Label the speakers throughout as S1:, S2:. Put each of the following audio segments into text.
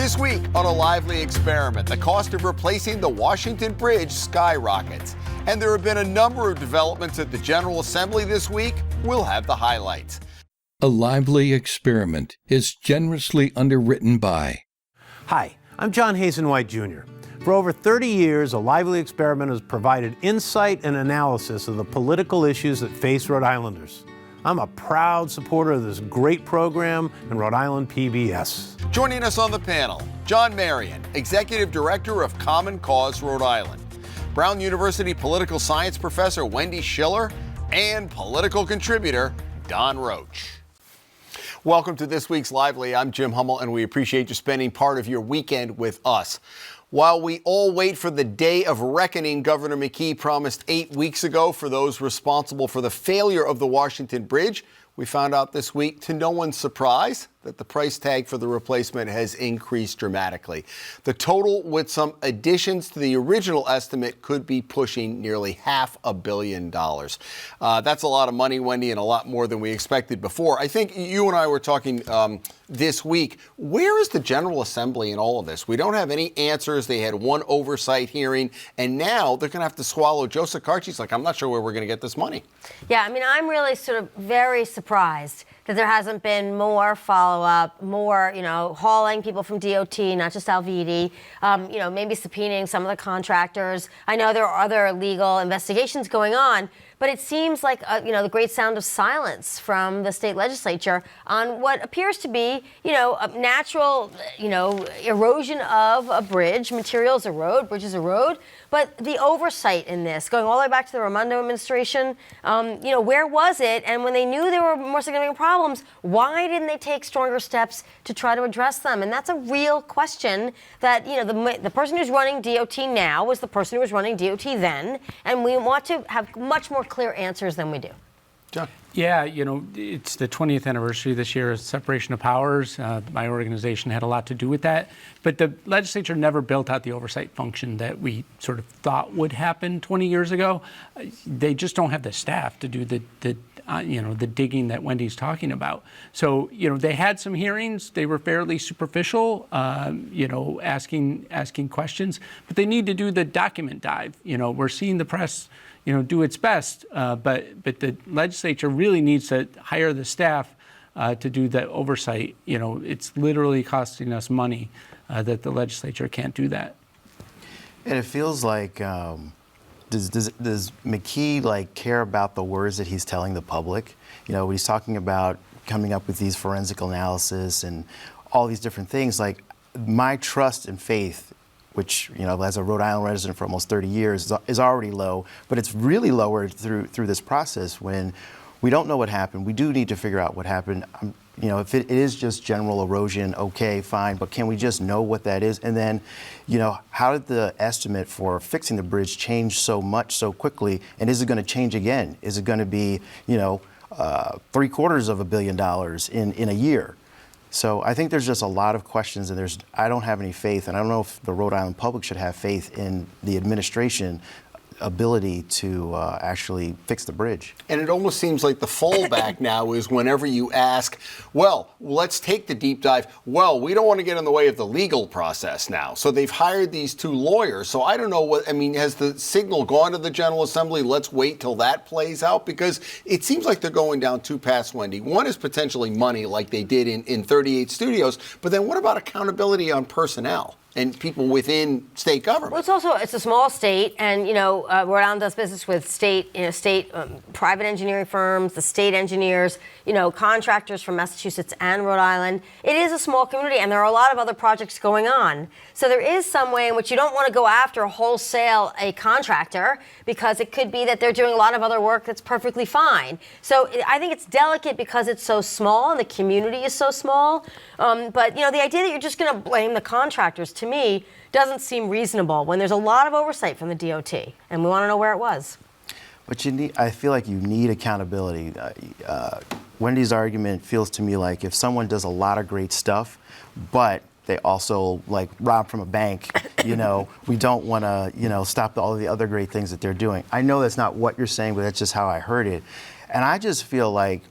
S1: This week on A Lively Experiment, the cost of replacing the Washington Bridge skyrockets. And there have been a number of developments at the General Assembly this week. We'll have the highlights.
S2: A Lively Experiment is generously underwritten by...
S3: Hi, I'm John Hazen-White Jr. For over 30 years, A Lively Experiment has provided insight and analysis of the political issues that face Rhode Islanders. I'm a proud supporter of this great program and Rhode Island PBS.
S1: Joining us on the panel, John Marion, Executive Director of Common Cause Rhode Island, Brown University political science professor Wendy Schiller, and political contributor Don Roach. Welcome to this week's Lively. I'm Jim Hummel, and we appreciate you spending part of your weekend with us. While we all wait for the day of reckoning Governor McKee promised 8 weeks ago for those responsible for the failure of the Washington Bridge, we found out this week, to no one's surprise, that the price tag for the replacement has increased dramatically. The total, with some additions to the original estimate, could be pushing nearly $500 million. That's a lot of money, Wendy, and a lot more than we expected before. I think you and I were talking this week. Where is the General Assembly in all of this? We don't have any answers. They had one oversight hearing, and now they're going to have to swallow. Joe Sakarchi's like, I'm not sure where we're going to get this money. Yeah,
S4: I mean, I'm really sort of very surprised that there hasn't been more follow-up, more, hauling people from DOT, not just Alviti, maybe subpoenaing some of the contractors. I know there are other legal investigations going on, but it seems like, the great sound of silence from the state legislature on what appears to be, a natural, erosion of a bridge. Materials erode, bridges erode. But the oversight in this, going all the way back to the Raimondo administration, where was it? And when they knew there were more significant problems, why didn't they take stronger steps to try to address them? And that's a real question that, the person who's running DOT now was the person who was running DOT then. And we want to have much more clear answers than we do.
S1: John.
S5: Yeah, it's the 20th anniversary this year of separation of powers. My organization had a lot to do with that. But the legislature never built out the oversight function that we sort of thought would happen 20 years ago. They just don't have the staff to do the digging that Wendy's talking about. So, they had some hearings. They were fairly superficial, asking questions. But they need to do the document dive. We're seeing the press do its best, but the legislature really needs to hire the staff to do the oversight. It's literally costing us money that the legislature can't do that.
S6: And it feels like, does McKee care about the words that he's telling the public? When he's talking about coming up with these forensic analysis and all these different things, like my trust and faith, which, as a Rhode Island resident for almost 30 years, is already low, but it's really lowered through this process when we don't know what happened. We do need to figure out what happened. If it is just general erosion, okay, fine, but can we just know what that is? And then, how did the estimate for fixing the bridge change so much so quickly? And is it going to change again? Is it going to be, $750 million in a year? So I think there's just a lot of questions, and I don't have any faith, and I don't know if the Rhode Island public should have faith in the administration ability to actually fix the bridge.
S1: And it almost seems like the fallback now is whenever you ask, well, let's take the deep dive. Well, we don't want to get in the way of the legal process now. So they've hired these two lawyers. So I don't know has the signal gone to the General Assembly? Let's wait till that plays out, because it seems like they're going down two paths, Wendy. One is potentially money like they did in 38 studios. But then what about accountability on personnel and people within state government?
S4: Well, it's a small state, and Rhode Island does business with state private engineering firms, the state engineers, contractors from Massachusetts and Rhode Island. It is a small community, and there are a lot of other projects going on. So there is some way in which you don't want to go after wholesale a contractor, because it could be that they're doing a lot of other work that's perfectly fine. So I think it's delicate because it's so small and the community is so small. But the idea that you're just going to blame the contractors, to me, doesn't seem reasonable when there's a lot of oversight from the DOT, and we want to know where it was.
S6: But I feel like you need accountability. Wendy's argument feels to me like if someone does a lot of great stuff, but they also rob from a bank, we don't want to, stop all the other great things that they're doing. I know that's not what you're saying, but that's just how I heard it. And I just feel like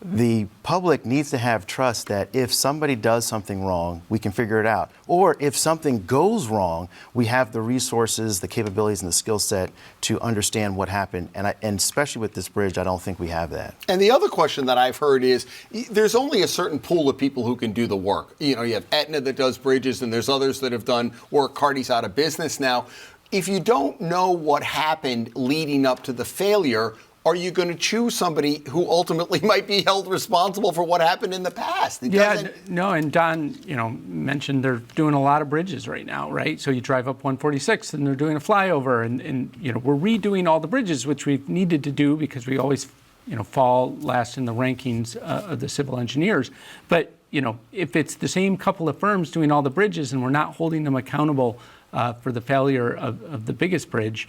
S6: The public needs to have trust that if somebody does something wrong, we can figure it out. Or if something goes wrong, we have the resources, the capabilities, and the skill set to understand what happened. And especially with this bridge, I don't think we have that.
S1: And the other question that I've heard is, there's only a certain pool of people who can do the work. You know, you have Aetna that does bridges, and there's others that have done work. Cardi's out of business now. If you don't know what happened leading up to the failure, are you going to choose somebody who ultimately might be held responsible for what happened in the past?
S5: No, and Don, mentioned they're doing a lot of bridges right now, right? So you drive up 146 and they're doing a flyover, and we're redoing all the bridges, which we've needed to do because we always, fall last in the rankings of the civil engineers. But, if it's the same couple of firms doing all the bridges and we're not holding them accountable for the failure of the biggest bridge,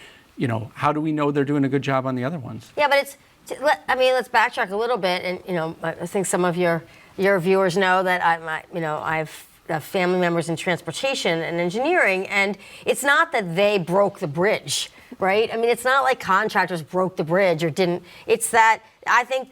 S5: how do we know they're doing a good job on the other ones?
S4: Yeah, but let's backtrack a little bit, and I think some of your viewers know that I have family members in transportation and engineering, and it's not that they broke the bridge, right? I mean, it's not like contractors broke the bridge or didn't. It's that I think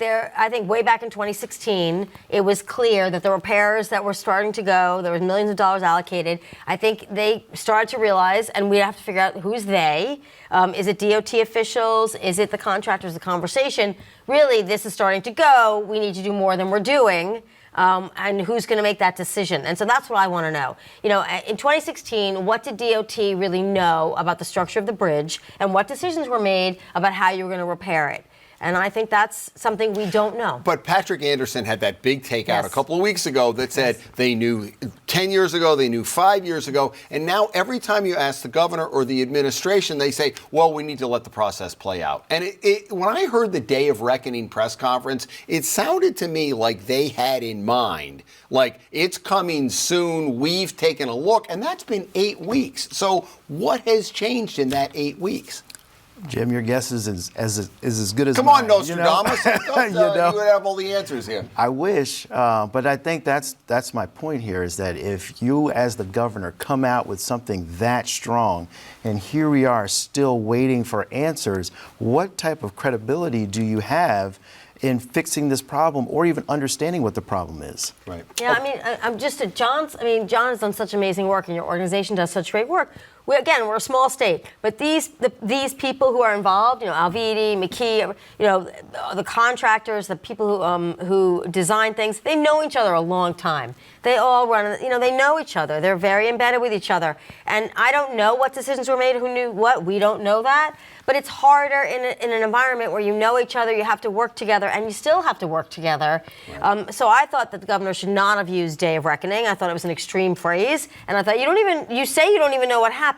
S4: way back in 2016, it was clear that the repairs that were starting to go, there was millions of dollars allocated. I think they started to realize, and we have to figure out who's they. Is it DOT officials? Is it the contractors? The conversation. Really, this is starting to go. We need to do more than we're doing. And who's going to make that decision? And so that's what I want to know. In 2016, what did DOT really know about the structure of the bridge, and what decisions were made about how you were going to repair it? And I think that's something we don't know.
S1: But Patrick Anderson had that big takeout a couple of weeks ago that said they knew 10 years ago, they knew 5 years ago, and now every time you ask the governor or the administration, they say, well, we need to let the process play out. And when I heard the Day of Reckoning press conference, it sounded to me like they had in mind, like, it's coming soon, we've taken a look, and that's been 8 weeks. So what has changed in that 8 weeks?
S6: Jim, your guess is as good as
S1: Come
S6: mine.
S1: on, Nostradamus. You would have all the answers here.
S6: I wish, but I think that's my point here, is that if you as the governor come out with something that strong, and here we are still waiting for answers, what type of credibility do you have in fixing this problem or even understanding what the problem is?
S1: Right.
S4: Yeah, John has done such amazing work, and your organization does such great work. We're a small state, but these people who are involved, Alviti, McKee, the contractors, the people who design things, they know each other a long time. They all run, they know each other. They're very embedded with each other. And I don't know what decisions were made, who knew what. We don't know that. But it's harder in an environment where you know each other, you have to work together, and you still have to work together. Right. So I thought that the governor should not have used Day of Reckoning. I thought it was an extreme phrase. And I thought, you say you don't even know what happened.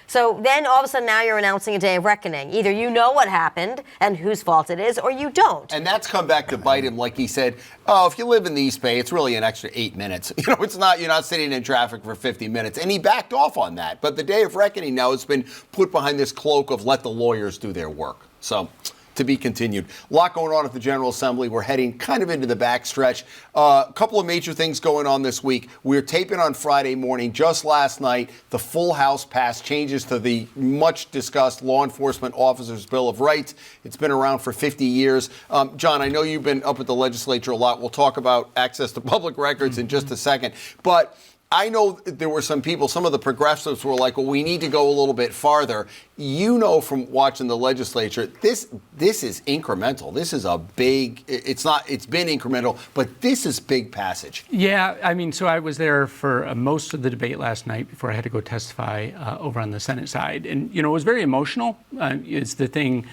S4: So then all of a sudden now you're announcing a Day of Reckoning. Either you know what happened and whose fault it is, or you don't.
S1: And that's come back to bite him, like he said, if you live in the East Bay, it's really an extra 8 minutes. It's not, you're not sitting in traffic for 50 minutes. And he backed off on that. But the Day of Reckoning now has been put behind this cloak of let the lawyers do their work. So, to be continued. A lot going on at the General Assembly. We're heading kind of into the backstretch. A couple of major things going on this week. We're taping on Friday morning. Just last night, the full House passed changes to the much-discussed Law Enforcement Officers' Bill of Rights. It's been around for 50 years. John, I know you've been up at the legislature a lot. We'll talk about access to public records in just a second. But I know there were some people, some of the progressives were like, well, we need to go a little bit farther. From watching the legislature, this is incremental. This is a big, it's been incremental, but this is big passage.
S5: Yeah, so I was there for most of the debate last night before I had to go testify over on the Senate side. And, it was very emotional. It's the thing,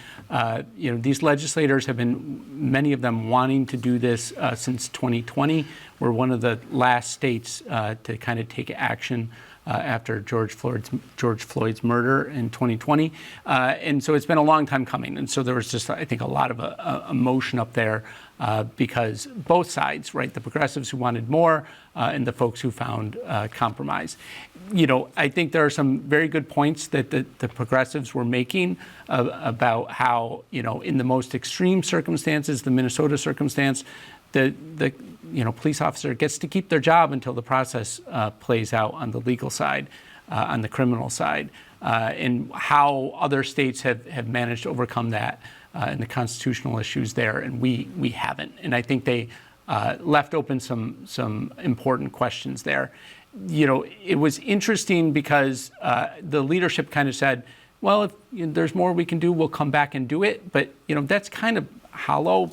S5: these legislators have been, many of them wanting to do this since 2020. We're one of the last states to kind of take action after George Floyd's murder in 2020. And so it's been a long time coming. And so there was just, I think, a lot of emotion up there because both sides, right, the progressives who wanted more and the folks who found compromise. I think there are some very good points that the progressives were making about how, in the most extreme circumstances, the Minnesota circumstance, the police officer gets to keep their job until the process plays out on the legal side, on the criminal side, and how other states have managed to overcome that and the constitutional issues there, and we haven't. And I think they left open some important questions there. It was interesting because the leadership kind of said, well, if there's more we can do, we'll come back and do it. But, that's kind of hollow.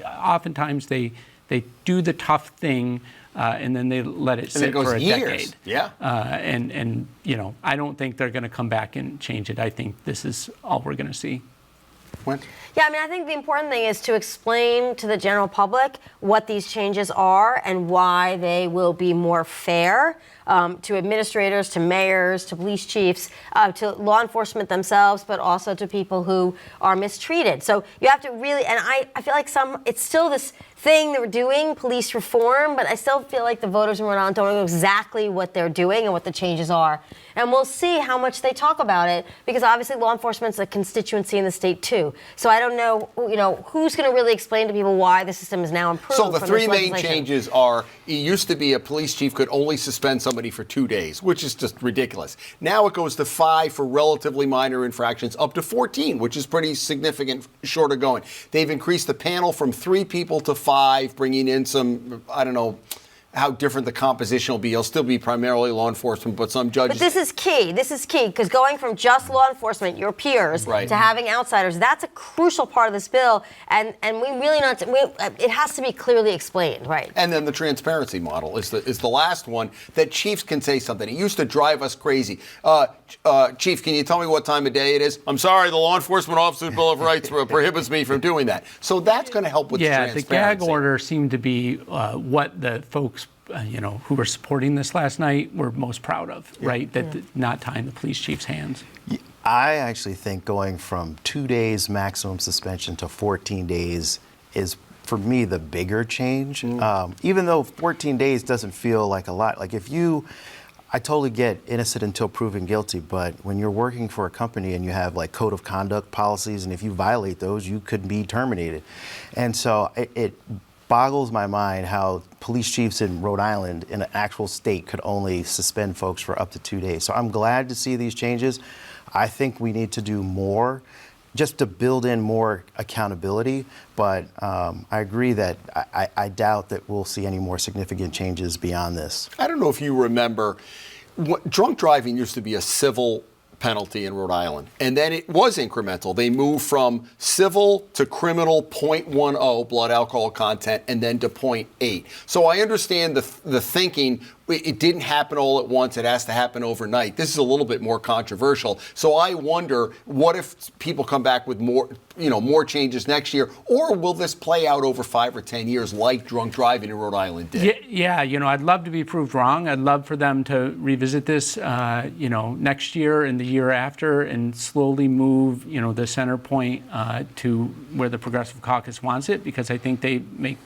S5: Oftentimes they do the tough thing and then they let it sit for a decade.
S1: Yeah.
S5: And I don't think they're going to come back and change it. I think this is all we're going to see.
S1: Wendy?
S4: Yeah, I think the important thing is to explain to the general public what these changes are and why they will be more fair to administrators, to mayors, to police chiefs, to law enforcement themselves, but also to people who are mistreated. So you have to really, and I feel like it's still this thing that we're doing, police reform, but I still feel like the voters in Rhode Island don't know exactly what they're doing and what the changes are. And we'll see how much they talk about it, because obviously law enforcement's a constituency in the state too. So I don't know, who's going to really explain to people why the system is now improved.
S1: So the three main changes are, it used to be a police chief could only suspend somebody for 2 days, which is just ridiculous. Now it goes to 5 for relatively minor infractions, up to 14, which is pretty significant short of going. They've increased the panel from 3 people to 5, bringing in some, I don't know how different the composition will be. It'll still be primarily law enforcement, but some judges.
S4: But this is key, because going from just law enforcement, your peers,
S1: right,
S4: to having outsiders, that's a crucial part of this bill, and we really it has to be clearly explained, right?
S1: And then the transparency model is the last one, that chiefs can say something. It used to drive us crazy. Chief, can you tell me what time of day it is? I'm sorry, the Law Enforcement Officers Bill of Rights prohibits me from doing that. So that's going to help with the transparency.
S5: Yeah, the gag order seemed to be what the folks who were supporting this last night were most proud of, right? That not tying the police chief's hands.
S6: I actually think going from 2 days maximum suspension to 14 days is, for me, the bigger change. Even though 14 days doesn't feel like a lot. Like I totally get innocent until proven guilty, but when you're working for a company and you have like code of conduct policies, and if you violate those, you could be terminated. And so it boggles my mind how police chiefs in Rhode Island, in an actual state, could only suspend folks for up to 2 days. So I'm glad to see these changes. I think we need to do more just to build in more accountability, but I agree that I doubt that we'll see any more significant changes beyond this.
S1: I don't know if you remember, drunk driving used to be a civil penalty in Rhode Island, and then it was incremental. They moved from civil to criminal 0.10 blood alcohol content, and then to 0.8. So I understand the thinking. It didn't happen all at once. It has to happen overnight. This is a little bit more controversial. So I wonder, what if people come back with more changes next year, or will this play out over 5 or 10 years like drunk driving in Rhode Island did?
S5: Yeah, I'd love to be proved wrong. I'd love for them to revisit this, next year and the year after, and slowly move, the center point to where the Progressive Caucus wants it, because I think they make,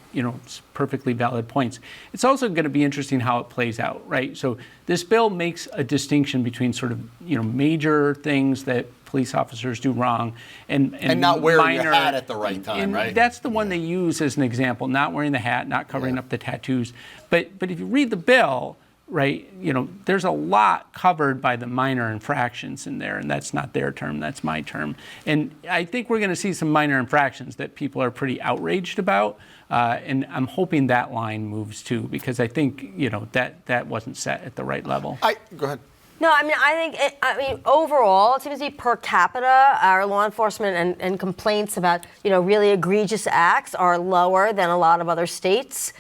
S5: perfectly valid points. It's also going to be interesting how it plays out, right? So this bill makes a distinction between sort of, major things that police officers do wrong and
S1: not wearing
S5: minor,
S1: your hat at the right time, right?
S5: That's the one they use as an example, not wearing the hat, not covering up the tattoos. But if you read the bill, right, there's a lot covered by the minor infractions in there, and that's not their term, that's my term. And I think we're going to see some minor infractions that people are pretty outraged about, and I'm hoping that line moves too, because I think, that wasn't set at the right level.
S1: Go ahead.
S4: No, I think overall, it seems to be per capita, our law enforcement and complaints about, really egregious acts are lower than a lot of other states.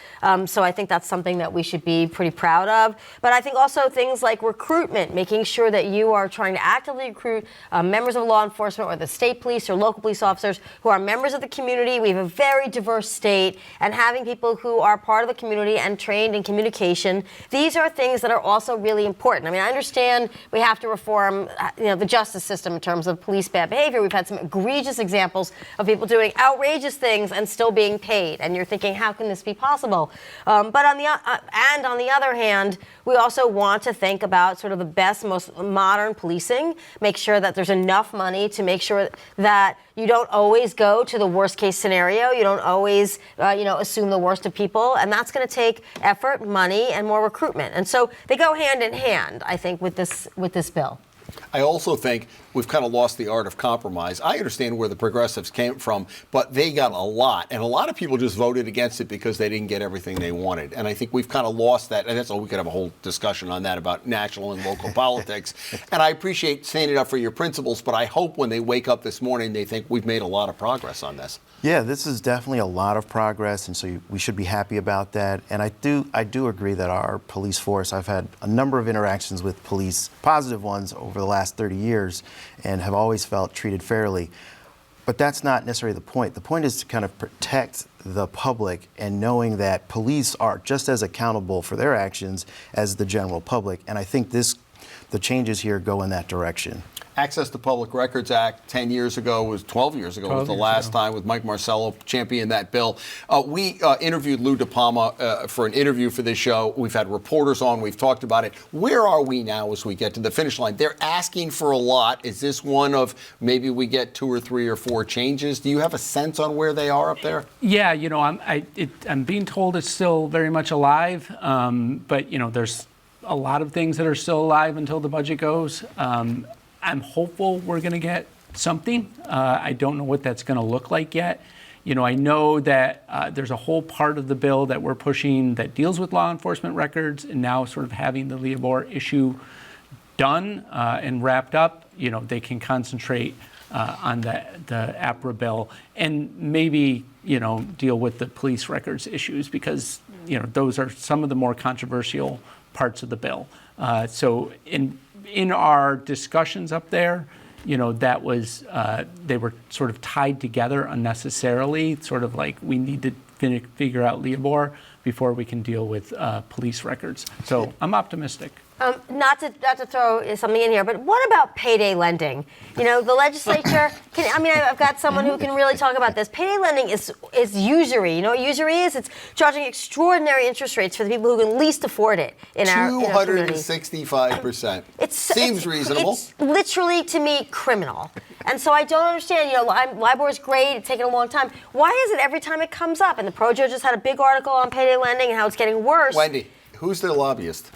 S4: So I think that's something that we should be pretty proud of. But I think also things like recruitment, making sure that you are trying to actively recruit members of law enforcement or the state police or local police officers who are members of the community. We have a very diverse state, and having people who are part of the community and trained in communication. These are things that are also really important. I understand we have to reform, the justice system in terms of police bad behavior. We've had some egregious examples of people doing outrageous things and still being paid. And you're thinking, how can this be possible? But on the other hand, we also want to think about sort of the best, most modern policing. Make sure that there's enough money to make sure that you don't always go to the worst case scenario. You don't always, assume the worst of people. And that's going to take effort, money, and more recruitment. And so they go hand in hand, I think, with this bill.
S1: I also think we've kind of lost the art of compromise. I understand where the progressives came from, but they got a lot. And a lot of people just voted against it because they didn't get everything they wanted. And I think we've kind of lost that. And that's all, we could have a whole discussion on that about national and local politics. And I appreciate standing up for your principles, but I hope when they wake up this morning, they think we've made a lot of progress on this.
S6: Yeah, this is definitely a lot of progress, and so we should be happy about that. And I do agree that our police force, I've had a number of interactions with police, positive ones, over the last 30 years, and have always felt treated fairly. But that's not necessarily the point. The point is to kind of protect the public and knowing that police are just as accountable for their actions as the general public. And I think the changes here go in that direction.
S1: Access to Public Records Act 12 years ago was the last time with Mike Marcello championed that bill. We interviewed Lou DePalma for an interview for this show. We've had reporters on. We've talked about it. Where are we now as we get to the finish line? They're asking for a lot. Is this one of maybe we get 2 or 3 or 4 changes? Do you have a sense on where they are up there?
S5: Yeah, I'm being told it's still very much alive, but there's a lot of things that are still alive until the budget goes. I'm hopeful we're going to get something. I don't know what that's going to look like yet. I know that there's a whole part of the bill that we're pushing that deals with law enforcement records, and now sort of having the Leobor issue done and wrapped up, they can concentrate on the APRA bill and maybe, deal with the police records issues because, those are some of the more controversial parts of the bill. So in our discussions up there, that was, they were sort of tied together unnecessarily, sort of like we need to figure out Leobor before we can deal with police records. So I'm optimistic.
S4: Not to throw something in here, but what about payday lending? The legislature I've got someone who can really talk about this. Payday lending is usury. You know what usury is? It's charging extraordinary interest rates for the people who can least afford it in our community.
S1: 265%. Seems reasonable.
S4: It's literally, to me, criminal. And so I don't understand. LIBOR is great. It's taken a long time. Why is it every time it comes up? And the Projo just had a big article on payday lending and how it's getting worse.
S1: Wendy, who's their lobbyist?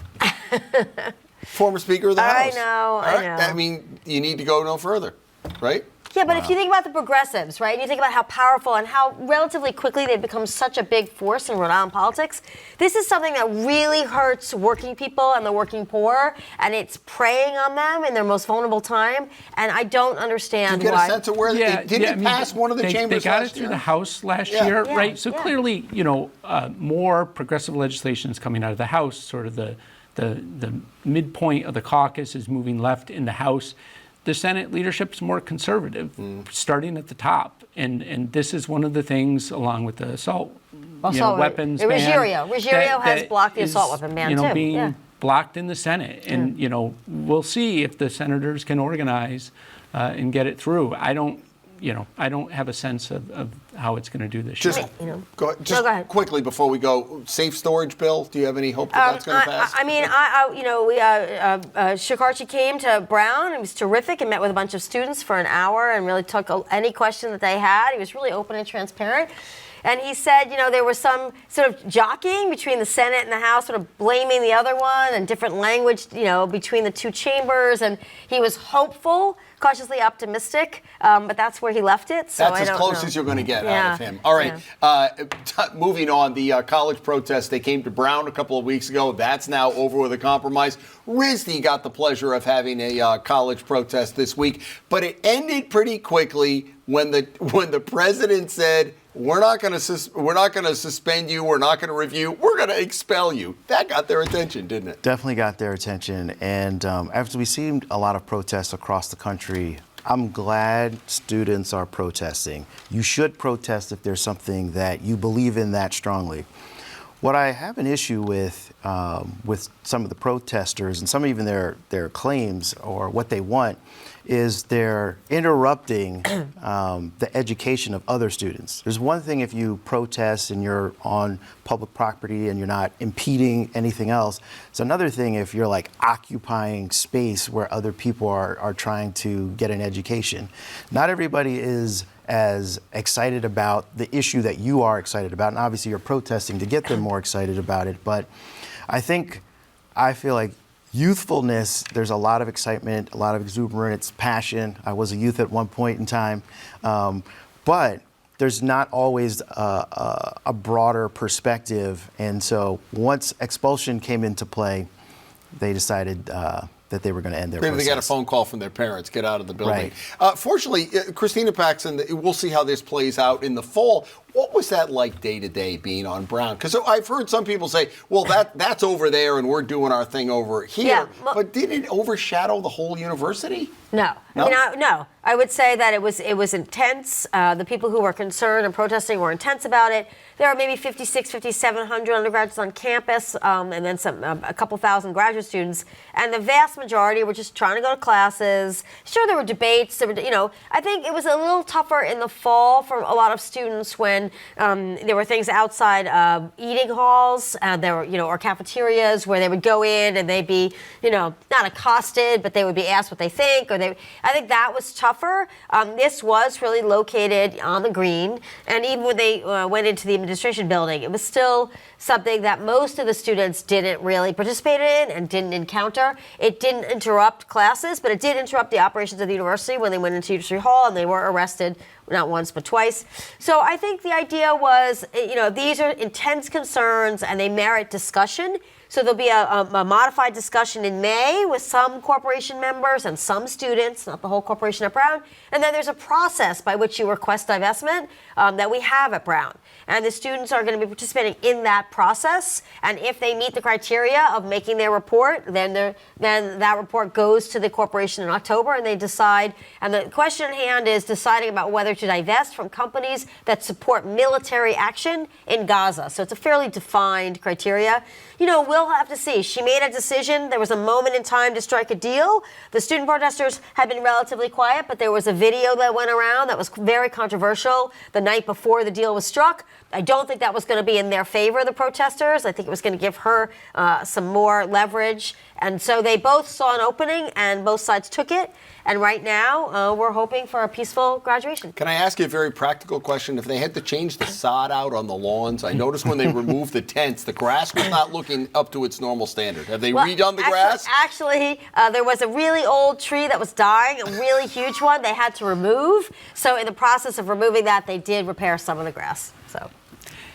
S1: Former Speaker of the House.
S4: I know.
S1: I mean, you need to go no further, right?
S4: Yeah, but if you think about the progressives, right, and you think about how powerful and how relatively quickly they've become such a big force in Rhode Island politics, this is something that really hurts working people and the working poor, and it's preying on them in their most vulnerable time, and I don't understand why.
S1: Do you get a sense of where they didn't pass one of the chambers last year?
S5: They got it through the House last year, right? So clearly, more progressive legislation is coming out of the House, sort of the midpoint of the caucus is moving left in the House. The Senate leadership is more conservative, starting at the top, and this is one of the things, along with the assault weapons ban.
S4: Ruggiero has blocked the assault weapon ban too.
S5: Being blocked in the Senate, and we'll see if the senators can organize and get it through. I don't have a sense of how it's going to do this year.
S1: Go ahead. Quickly before we go, safe storage bill. Do you have any hope that that's going to pass?
S4: Shikarchi came to Brown. It was terrific and met with a bunch of students for an hour and really took any question that they had. He was really open and transparent. And he said, there was some sort of jockeying between the Senate and the House, sort of blaming the other one and different language, between the two chambers. And he was hopeful, cautiously optimistic, but that's where he left it. So
S1: that's as close as you're going to get out of him. All right. Moving on, the college protests, they came to Brown a couple of weeks ago. That's now over with a compromise. RISD got the pleasure of having a college protest this week, but it ended pretty quickly when the president said, we're not going to suspend you. We're not going to review. We're going to expel you. That got their attention, didn't it?
S6: Definitely got their attention. And after we've seen a lot of protests across the country, I'm glad students are protesting. You should protest if there's something that you believe in that strongly. What I have an issue with some of the protesters and some even their claims or what they want is they're interrupting the education of other students. There's one thing if you protest and you're on public property and you're not impeding anything else. It's another thing if you're like occupying space where other people are trying to get an education. Not everybody is as excited about the issue that you are excited about, and obviously you're protesting to get them more excited about it, but I feel like youthfulness, there's a lot of excitement, a lot of exuberance, passion. I was a youth at one point in time, but there's not always a broader perspective. And so once expulsion came into play, they decided that they were going to end their process.
S1: They got a phone call from their parents, get out of the building.
S6: Right.
S1: Fortunately, Christina Paxson, we'll see how this plays out in the fall. What was that like day to day being on Brown? Because I've heard some people say, well, that's over there and we're doing our thing over here.
S4: Yeah, well,
S1: but did it overshadow the whole university?
S4: No.
S1: No?
S4: No. I would say that it was intense. The people who were concerned and protesting were intense about it. There are maybe 5,700 undergraduates on campus, and then a couple thousand graduate students. And the vast majority were just trying to go to classes. Sure, there were debates. I think it was a little tougher in the fall for a lot of students when there were things outside eating halls. There were, or cafeterias where they would go in and they'd be, not accosted, but they would be asked what they think. I think that was tougher. This was really located on the green, and even when they went into the administration building, it was still something that most of the students didn't really participate in and didn't encounter. It didn't interrupt classes, but it did interrupt the operations of the university when they went into University Hall and they were arrested not once but twice. So I think the idea was, these are intense concerns and they merit discussion. So there'll be a modified discussion in May with some corporation members and some students, not the whole corporation at Brown. And then there's a process by which you request divestment that we have at Brown. And the students are going to be participating in that process. And if they meet the criteria of making their report, then that report goes to the corporation in October and they decide. And the question at hand is deciding about whether to divest from companies that support military action in Gaza. So it's a fairly defined criteria. We'll have to see. She made a decision. There was a moment in time to strike a deal. The student protesters had been relatively quiet, but there was a video that went around that was very controversial the night before the deal was struck. I don't think that was going to be in their favor, the protesters. I think it was going to give her some more leverage. And so they both saw an opening and both sides took it. And right now, we're hoping for a peaceful graduation.
S1: Can I ask you a very practical question? If they had to change the sod out on the lawns, I noticed when they removed the tents, the grass was not looking up to its normal standard. Have they redone the grass?
S4: Actually, there was a really old tree that was dying, a really huge one they had to remove. So in the process of removing that, they did repair some of the grass. So.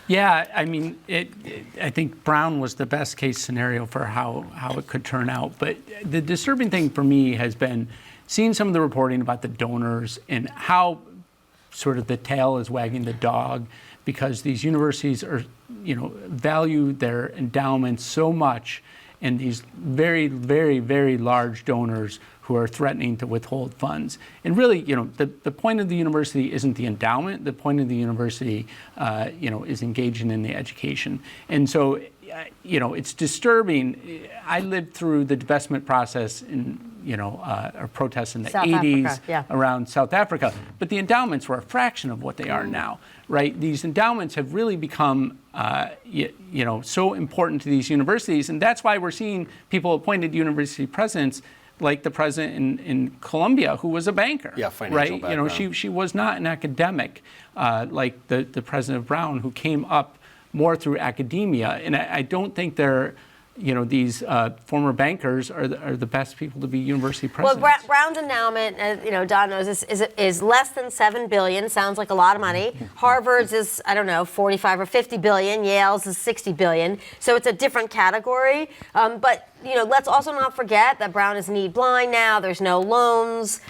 S5: Yeah, I mean, I think Brown was the best case scenario for how it could turn out. But the disturbing thing for me has been seeing some of the reporting about the donors and how sort of the tail is wagging the dog, because these universities are, value their endowments so much, and these very, very, very large donors who are threatening to withhold funds. And really, the point of the university isn't the endowment. The point of the university, is engaging in the education. And so, it's disturbing. I lived through the divestment process or protests in the
S4: South
S5: 80s
S4: Africa, yeah.
S5: around South Africa. But the endowments were a fraction of what they are now, right? These endowments have really become, so important to these universities. And that's why we're seeing people appointed university presidents like the president in Columbia, who was a banker.
S1: Yeah, financial background.
S5: She was not an academic like the president of Brown, who came up more through academia. And I don't think they're, these former bankers are the best people to be university presidents.
S4: Well, Brown's endowment, Don knows this, is less than $7 billion. Sounds like a lot of money. Harvard's is, 45 or 50 billion. Yale's is 60 billion. So it's a different category. But let's also not forget that Brown is need blind now. There's no loans,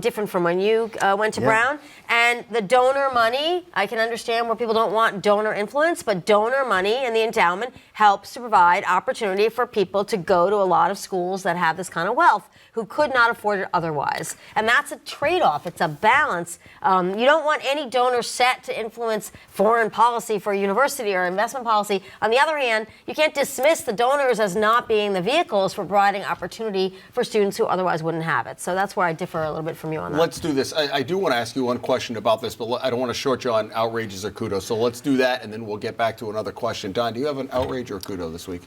S4: different from when you went to Brown. And the donor money, I can understand where people don't want donor influence, but donor money and the endowment helps to provide opportunity for people to go to a lot of schools that have this kind of wealth, who could not afford it otherwise. And that's a trade-off. It's a balance. You don't want any donor set to influence foreign policy for a university or investment policy. On the other hand, you can't dismiss the donors as not being the vehicles for providing opportunity for students who otherwise wouldn't have it. So that's where I differ a little bit from you on that.
S1: Let's do this. I do want to ask you one question about this, but I don't want to short you on outrages or kudos. So let's do that, and then we'll get back to another question. Don, do you have an outrage or kudo this week?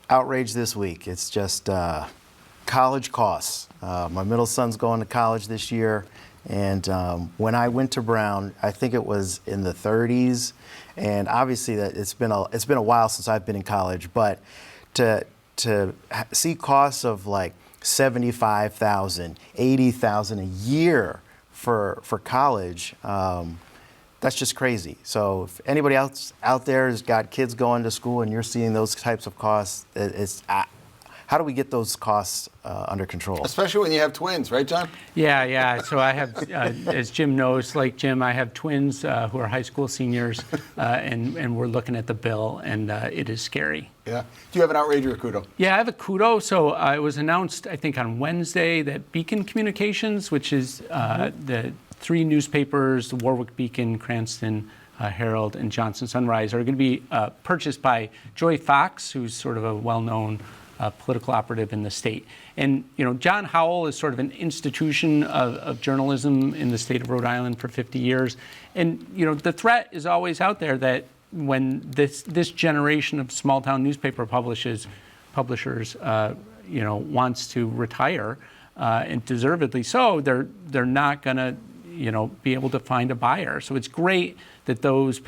S6: Outrage this week. It's just college costs. My middle son's going to college this year, and when I went to Brown, I think it was in the 30s, and obviously that it's been a while since I've been in college, but to see costs of like $75,000, $80,000 a year for college, that's just crazy. So if anybody else out there has got kids going to school and you're seeing those types of costs, how do we get those costs under control?
S1: Especially when you have twins, right, John?
S5: Yeah. So I have, as Jim knows, like Jim, I have twins who are high school seniors, and we're looking at the bill, and it is scary.
S1: Yeah. Do you have an outrage or a kudo?
S5: Yeah, I have a kudo. So it was announced, I think, on Wednesday that Beacon Communications, which is the 3 newspapers, the Warwick Beacon, Cranston Herald, and Johnson Sunrise, are going to be purchased by Joy Fox, who's sort of a well-known political operative in the state. And, John Howell is sort of an institution of journalism in the state of Rhode Island for 50 years. And, the threat is always out there that when this generation of small-town newspaper publishers, wants to retire, and deservedly so, they're not going to, be able to find a buyer. So it's great that those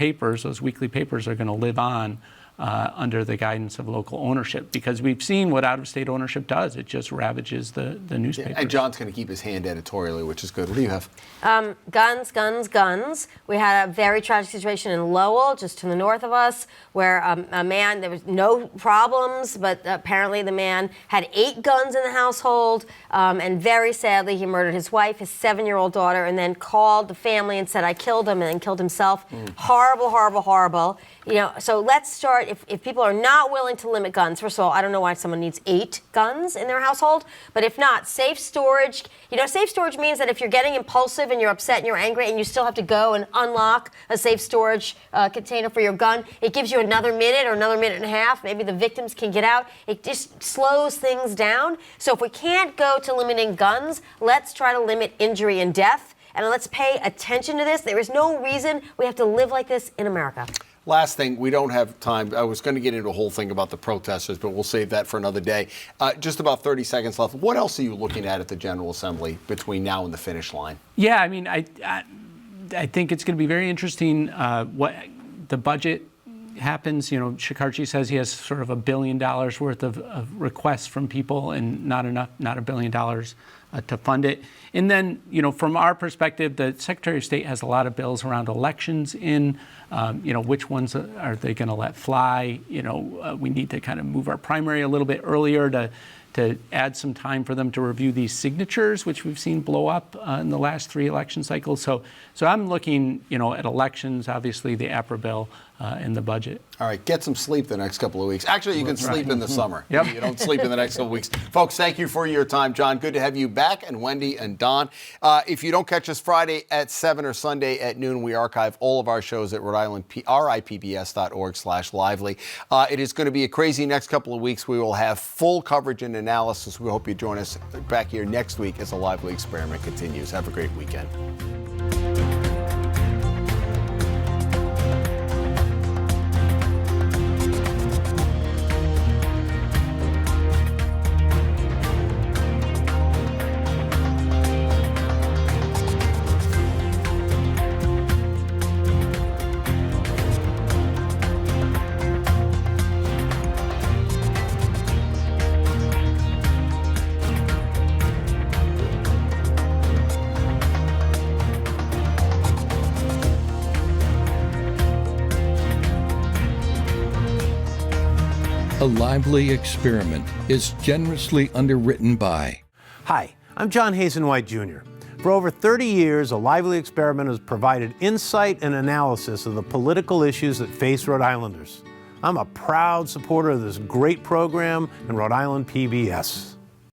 S5: weekly papers are going to live on under the guidance of local ownership, because we've seen what out-of-state ownership does. It just ravages the newspapers.
S1: Yeah, and John's going to keep his hand editorially, which is good. What do you have?
S4: Guns. We had a very tragic situation in Lowell, just to the north of us, where a man, there was no problems, but apparently the man had 8 guns in the household, and very sadly he murdered his wife, his 7-year-old daughter, and then called the family and said, "I killed him," and then killed himself. Horrible. So let's start, if people are not willing to limit guns, first of all, I don't know why someone needs 8 guns in their household, but if not, safe storage. Safe storage means that if you're getting impulsive and you're upset and you're angry and you still have to go and unlock a safe storage container for your gun, it gives you another minute or another minute and a half. Maybe the victims can get out. It just slows things down. So if we can't go to limiting guns, let's try to limit injury and death. And let's pay attention to this. There is no reason we have to live like this in America.
S1: Last thing, we don't have time. I was going to get into a whole thing about the protesters, but we'll save that for another day. Just about 30 seconds left. What else are you looking at the General Assembly between now and the finish line?
S5: Yeah, I mean, I think it's going to be very interesting what the budget happens. Shikarchi says he has sort of $1 billion worth of requests from people and not $1 billion to fund it. And then, from our perspective, the Secretary of State has a lot of bills around elections in, which ones are they going to let fly? We need to kind of move our primary a little bit earlier to add some time for them to review these signatures, which we've seen blow up in the last 3 election cycles. So I'm looking, at elections, obviously the APRA bill, and the budget.
S1: All right, get some sleep the next couple of weeks. Actually, you can sleep in the summer.
S5: Yep.
S1: You don't sleep in the next couple of weeks. Folks, thank you for your time. John, good to have you back, and Wendy and Don. If you don't catch us Friday at 7 or Sunday at noon, we archive all of our shows at Rhode Island, ripbs.org/lively. It is going to be a crazy next couple of weeks. We will have full coverage and analysis. We hope you join us back here next week as the Lively experiment continues. Have a great weekend.
S2: A Lively Experiment is generously underwritten by...
S3: Hi, I'm John White Jr. For over 30 years, A Lively Experiment has provided insight and analysis of the political issues that face Rhode Islanders. I'm a proud supporter of this great program and Rhode Island PBS.